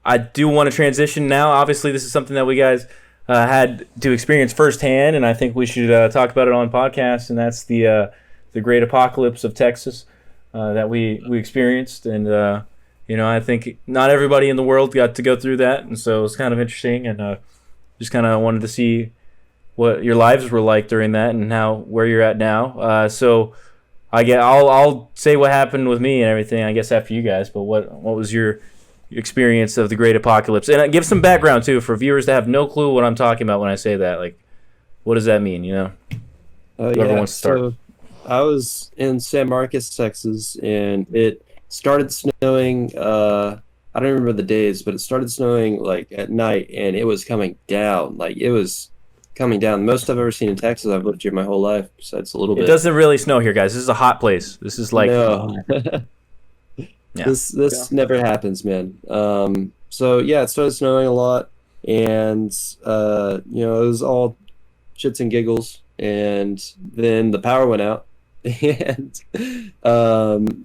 I do want to transition now. Obviously, this is something that we guys had to experience firsthand, and I think we should talk about it on podcast. And that's the great apocalypse of Texas that we experienced. And I think not everybody in the world got to go through that, and so it's kind of interesting. And just kind of wanted to see what your lives were like during that and where you're at now. So I'll say what happened with me and everything, I guess, after you guys. But what was your experience of the Great Apocalypse? And give some background too for viewers that have no clue what I'm talking about when I say that. Like, what does that mean? Whoever wants to start. So I was in San Marcos, Texas, and it started snowing. I don't remember the days, but it started snowing like at night, and it was coming down. Like it was coming down. The most I've ever seen in Texas. I've lived here my whole life, besides a little bit. It doesn't really snow here, guys. This is a hot place. This is like no. Yeah. This never happens, man. So yeah, it started snowing a lot, and it was all shits and giggles, and then the power went out, and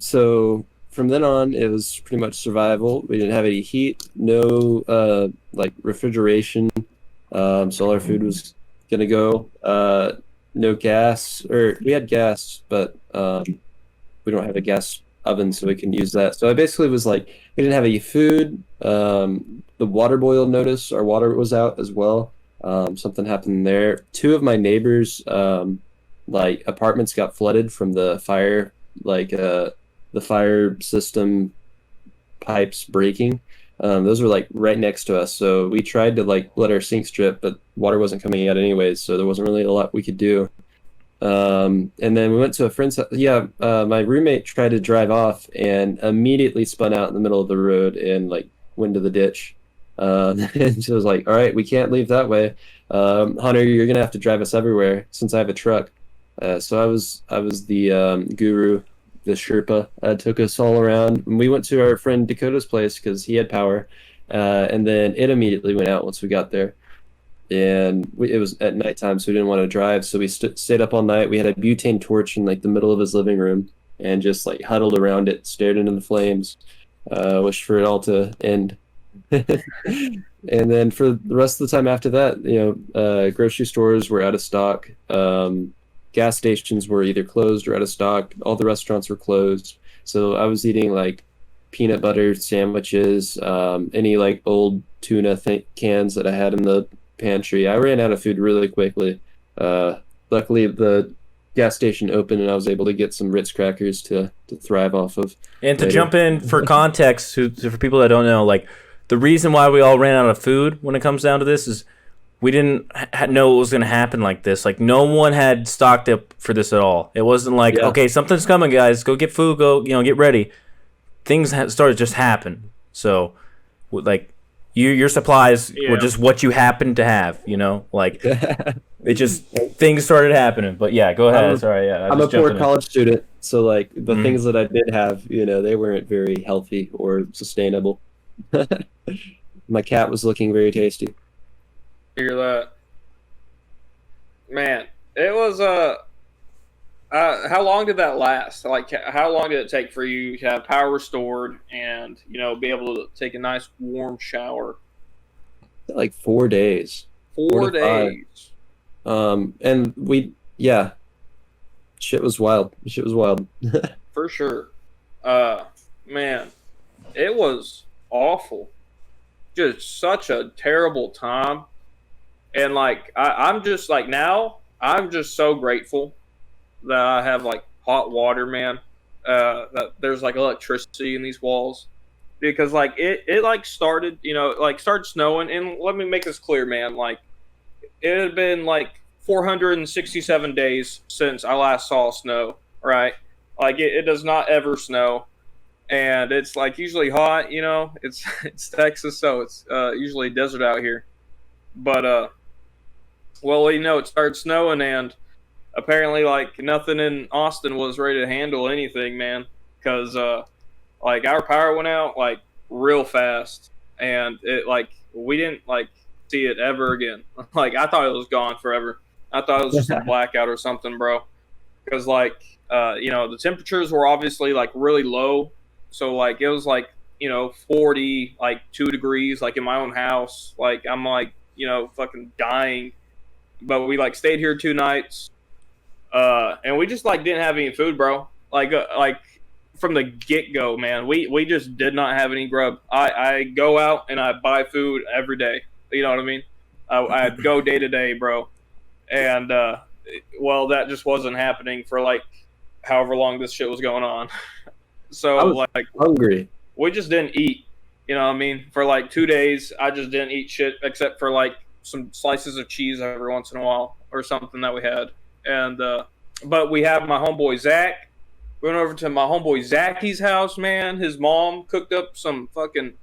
so from then on, it was pretty much survival. We didn't have any heat, no like refrigeration, so all our food was gonna go. No gas, or we had gas, but we don't have a gas oven, so we can use that. So I basically was like, we didn't have any food. The water boil notice, our water was out as well. Something happened there. Two of my neighbors, like apartments got flooded from the fire, like the fire system pipes breaking. Those were like right next to us, so we tried to like let our sinks drip, but water wasn't coming out anyways, so there wasn't really a lot we could do. And then we went to a friend's house. My roommate tried to drive off and immediately spun out in the middle of the road and like went into the ditch. And she was like, all right, we can't leave that way. Hunter, you're gonna have to drive us everywhere since I have a truck. So I was the guru, the Sherpa. Took us all around. And we went to our friend Dakota's place because he had power. And then it immediately went out once we got there. And it was at nighttime, so we didn't want to drive. So we stayed up all night. We had a butane torch in like the middle of his living room and just like huddled around it, stared into the flames, wished for it all to end. And then for the rest of the time after that, grocery stores were out of stock. Gas stations were either closed or out of stock. All the restaurants were closed. So I was eating like peanut butter sandwiches, any like old tuna cans that I had in the pantry. I ran out of food really quickly. Luckily, the gas station opened, and I was able to get some Ritz crackers to thrive off of. And to jump in for context, for people that don't know, like the reason why we all ran out of food when it comes down to this is we didn't know it was going to happen like this. Like no one had stocked up for this at all. It wasn't like, okay, something's coming, guys. Go get food. Go, get ready. Things started to just happen. So, like. Your supplies were just what you happened to have, like it just things started happening. But yeah, go ahead. Sorry, yeah. I'm a poor college student, so like the things that I did have, they weren't very healthy or sustainable. My cat was looking very tasty. Hear that, man? It was how long did that last? Like, how long did it take for you to have power restored and, be able to take a nice warm shower? Like 4 days. 4 days. And shit was wild. For sure. Man, it was awful. Just such a terrible time. And, like, I'm just, like, now, I'm just so grateful that I have like hot water, man. That there's like electricity in these walls, because like it like started, started snowing. And let me make this clear, man. Like it had been like 467 days since I last saw snow. Right? Like it does not ever snow, and it's like usually hot. It's Texas, so it's usually desert out here. But it started snowing and. Apparently, like, nothing in Austin was ready to handle anything, man, because, like, our power went out, like, real fast, and it, like, we didn't, like, see it ever again. Like, I thought it was gone forever. I thought it was just a blackout or something, bro, because, like, the temperatures were obviously, like, really low, so, like, it was, like, 40, like 2 degrees, like in my own house. Like I'm like, fucking dying. But we like stayed here 2 nights, and we just like didn't have any food, bro. Like from the get go, man. We just did not have any grub. I go out and I buy food every day. You know what I mean? I go day to day, bro. And well, that just wasn't happening for like however long this shit was going on. So I was like hungry. we just didn't eat. You know what I mean? For like 2 days, I just didn't eat shit except for like some slices of cheese every once in a while or something that we had. And but we have my homeboy Zach. We went over to my homeboy Zachy's house, man. His mom cooked up some fucking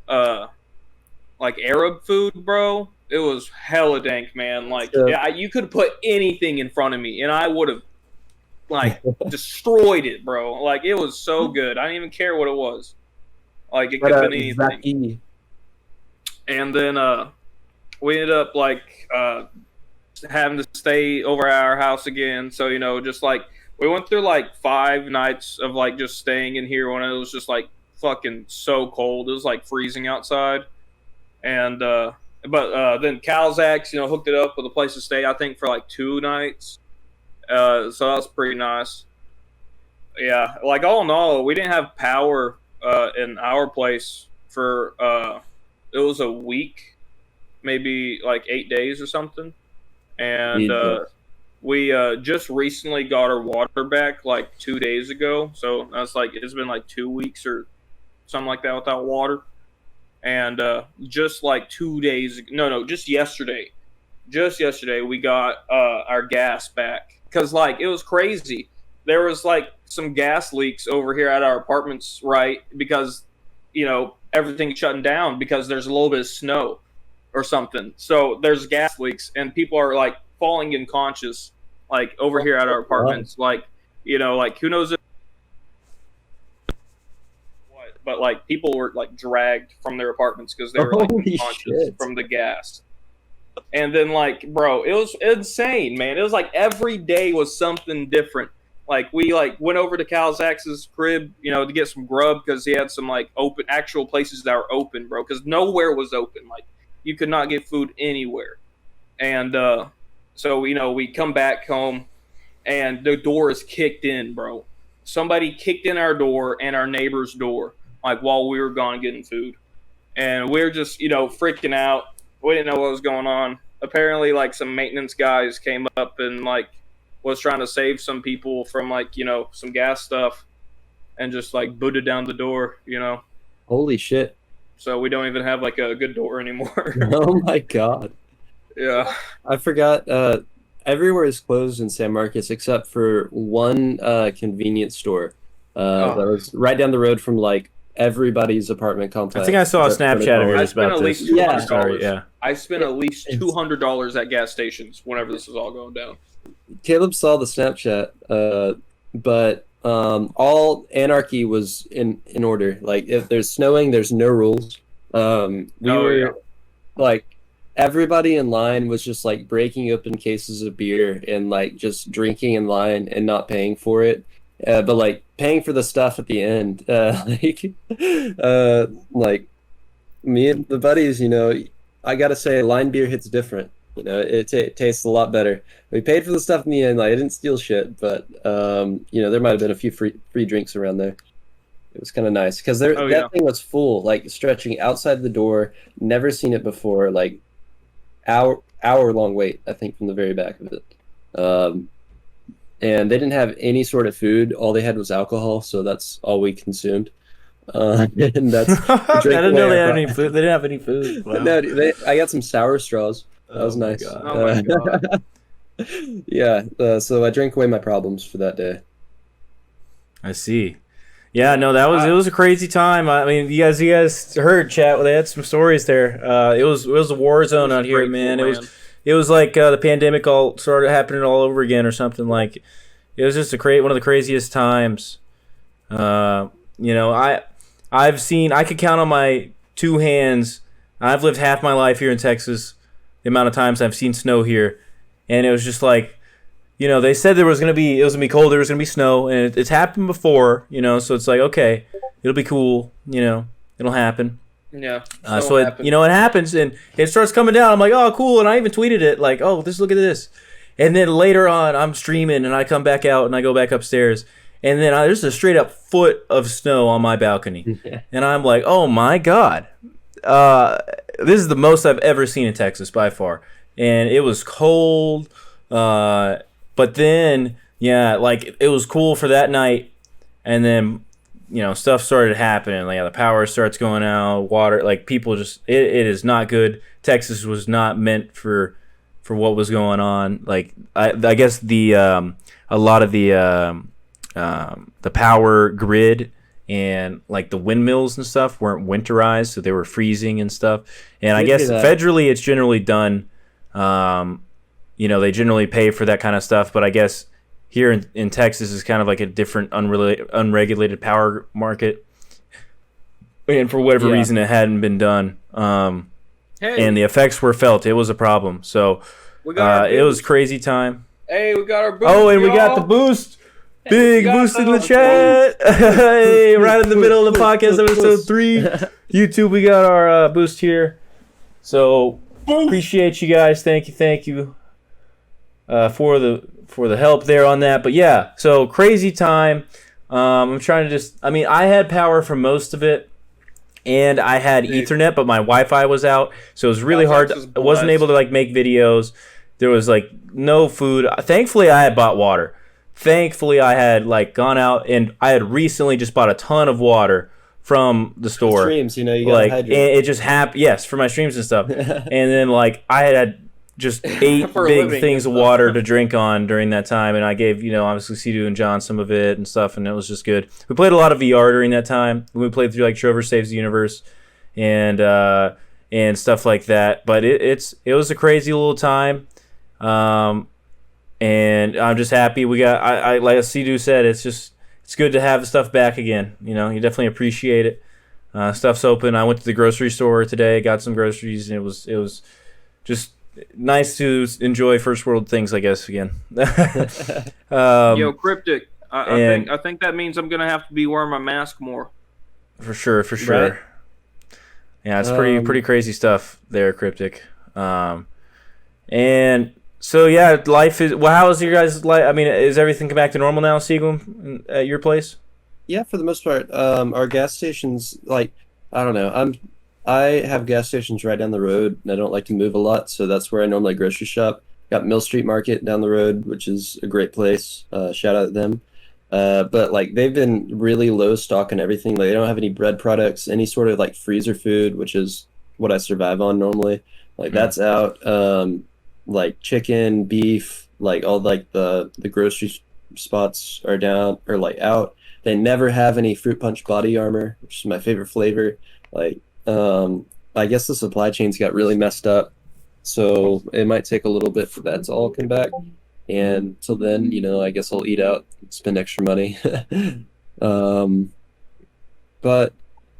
like Arab food, bro. It was hella dank, man. Like yeah, you could put anything in front of me and I would have like destroyed it, bro. Like it was so good. I didn't even care what it was. Like it could have been anything. Zachy. And then we ended up like having to stay over at our house again. So just like we went through like 5 nights of like just staying in here when it was just like fucking so cold. It was like freezing outside. And but then Calzax, hooked it up with a place to stay, I think, for like 2 nights. So that was pretty nice. Yeah, like all in all, we didn't have power in our place for it was a week, maybe like 8 days or something. And we just recently got our water back like 2 days ago. So that's like it's been like 2 weeks or something like that without water. And just like 2 days, just yesterday we got our gas back because like it was crazy. There was like some gas leaks over here at our apartments, right? Because everything's shutting down because there's a little bit of snow or something. So there's gas leaks and people are like falling unconscious like over here at our apartments. Like like who knows but like people were like dragged from their apartments because they were like unconscious from the gas. And then like, bro, it was insane, man. It was like every day was something different. Like we like went over to Calzax's crib, to get some grub because he had some like open actual places that were open, bro. Because nowhere was open. Like you could not get food anywhere. And so we come back home and the door is kicked in, bro. Somebody kicked in our door and our neighbor's door. Like while we were gone getting food, and we were just freaking out. We didn't know what was going on. Apparently, like some maintenance guys came up and like was trying to save some people from like some gas stuff, and just like booted down the door. Holy shit! So we don't even have like a good door anymore. Oh my god! Yeah, I forgot. Everywhere is closed in San Marcos except for one convenience store that was right down the road from like everybody's apartment complex. I think I saw a Snapchat of yours about this. Yeah. I spent at least $200 at gas stations whenever this was all going down. Caleb saw the Snapchat, but all anarchy was in order. Like if there's snowing, there's no rules. Like everybody in line was just like breaking open cases of beer and like just drinking in line and not paying for it. But like paying for the stuff at the end, like me and the buddies, I gotta say, line beer hits different. It tastes a lot better. We paid for the stuff in the end. Like I didn't steal shit, but there might have been a few free drinks around there. It was kind of nice because that thing was full, like stretching outside the door. Never seen it before. Like hour long wait, I think, from the very back of it. And they didn't have any sort of food. All they had was alcohol, so that's all we consumed. And that's I didn't know they had any food. They didn't have any food. Wow. No, I got some sour straws. That was nice. Oh my god. Yeah, so I drank away my problems for that day. I see. Yeah, no, it was a crazy time. I mean, you guys heard chat. They had some stories there. It was a war zone out here, man. It was like the pandemic all started happening all over again or something. Like it was just one of the craziest times. I could count on my 2 hands. I've lived half my life here in Texas. The amount of times I've seen snow here, and it was just like they said it was gonna be cold, there was gonna be snow, and it's happened before, so it's like, okay, it'll be cool, it'll happen. Yeah. So it happens, and it starts coming down. I'm like, oh, cool, and I even tweeted it, like, oh, look at this. And then later on, I'm streaming, and I come back out, and I go back upstairs, and then there's a straight up foot of snow on my balcony, and I'm like, oh my god, this is the most I've ever seen in Texas by far, and it was cold, but then like it was cool for that night, and then stuff started happening. Like the power starts going out, water, like people just it is not good. Texas was not meant for what was going on. Like I guess the a lot of the power grid and like the windmills and stuff weren't winterized, so they were freezing and stuff. And I guess federally it's generally done. They generally pay for that kind of stuff, but I guess here in Texas is kind of like a different unregulated power market, and for whatever reason it hadn't been done. And the effects were felt. It was a problem. So it was crazy time. Hey, we got our boost. Oh, and we got the boost. Big boost in the chat. Hey, right in the middle of the podcast, episode 3. YouTube, we got our boost here. So appreciate you guys. Thank you for the help there on that. But yeah, so crazy time. I'm trying to I had power for most of it, and I had Ethernet, but my Wi-Fi was out, so it was really hard. I wasn't able to like make videos. There was like no food. Thankfully, I had bought water. Thankfully, I had like gone out, and I had recently just bought a ton of water from the store. Streams, you gotta hydrate. And it just happened. Yes, for my streams and stuff. And then like I had just 8 big things of water to drink on during that time, and I gave obviously Sidu and John some of it and stuff, and it was just good. We played a lot of VR during that time. We played through like Trover Saves the Universe and stuff like that. But it was a crazy little time, and I'm just happy we got. I like Sidu said, it's good to have the stuff back again. You definitely appreciate it. Stuff's open. I went to the grocery store today, got some groceries, and it was just nice to enjoy first world things, I guess, again. Yo, Cryptic, I think that means I'm gonna have to be wearing my mask more. For sure. Right? Yeah, it's pretty crazy stuff there, Cryptic. And so yeah, life is. Well, how is your guys' life? I mean, is everything come back to normal now, Seeglem, at your place? Yeah, for the most part. Our gas stations, like, I don't know. I have gas stations right down the road, and I don't like to move a lot, so that's where I normally grocery shop. Got Mill Street Market down the road, which is a great place. Shout out to them. But like they've been really low stock and everything. Like they don't have any bread products, any sort of like freezer food, which is what I survive on normally. Like that's out. Like chicken, beef, like all like the grocery spots are down or like out. They never have any fruit punch body armor, which is my favorite flavor. Like I guess the supply chains got really messed up, so it might take a little bit for that to all come back. And till then, I guess I'll eat out, spend extra money. But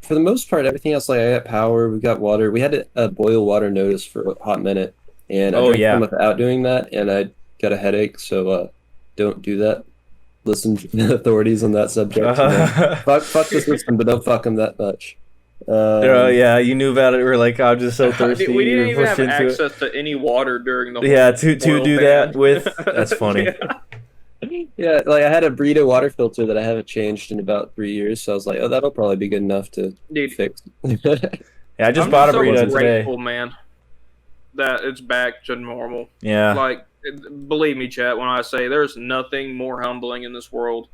for the most part, everything else, like I got power, we got water. We had a boil water notice for a hot minute, and I drank them without doing that, and I got a headache. So don't do that. Listen to the authorities on that subject. Fuck the system, but don't fuck them that much. Yeah, you knew about it. We're like, I'm just so thirsty. We didn't even have access to any water during the whole to do that with. That's funny. Yeah, like I had a Brita water filter that I haven't changed in about 3 years, so I was like, oh, that'll probably be good enough to fix. Yeah, I just bought a Brita today. Grateful, man, that it's back to normal. Yeah, like believe me, chat, when I say there's nothing more humbling in this world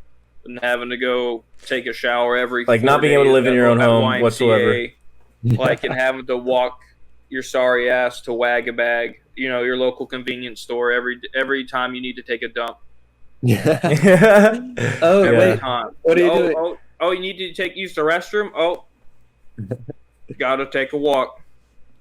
than having to go take a shower every like not being able to live in your own home whatsoever, like and having to walk your sorry ass to Wag a Bag, your local convenience store every time you need to take a dump. Yeah. Wait. What are you doing? Oh, you need to use the restroom? Oh, gotta take a walk.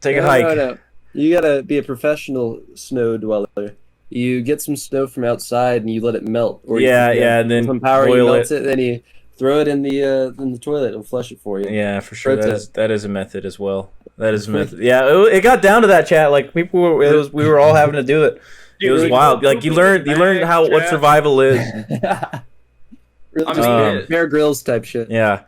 Take a hike. No. You gotta be a professional snow dweller. You get some snow from outside and you let it melt. Or and then some power, you melt it, then you throw it in the toilet and flush it for you. Yeah, for sure. That is a method as well. That is a method. Yeah, it got down to that, chat. Like people we were all having to do it, It was wild. Like you learned how what survival is. Really I just mean, Bear Grylls type shit. Yeah.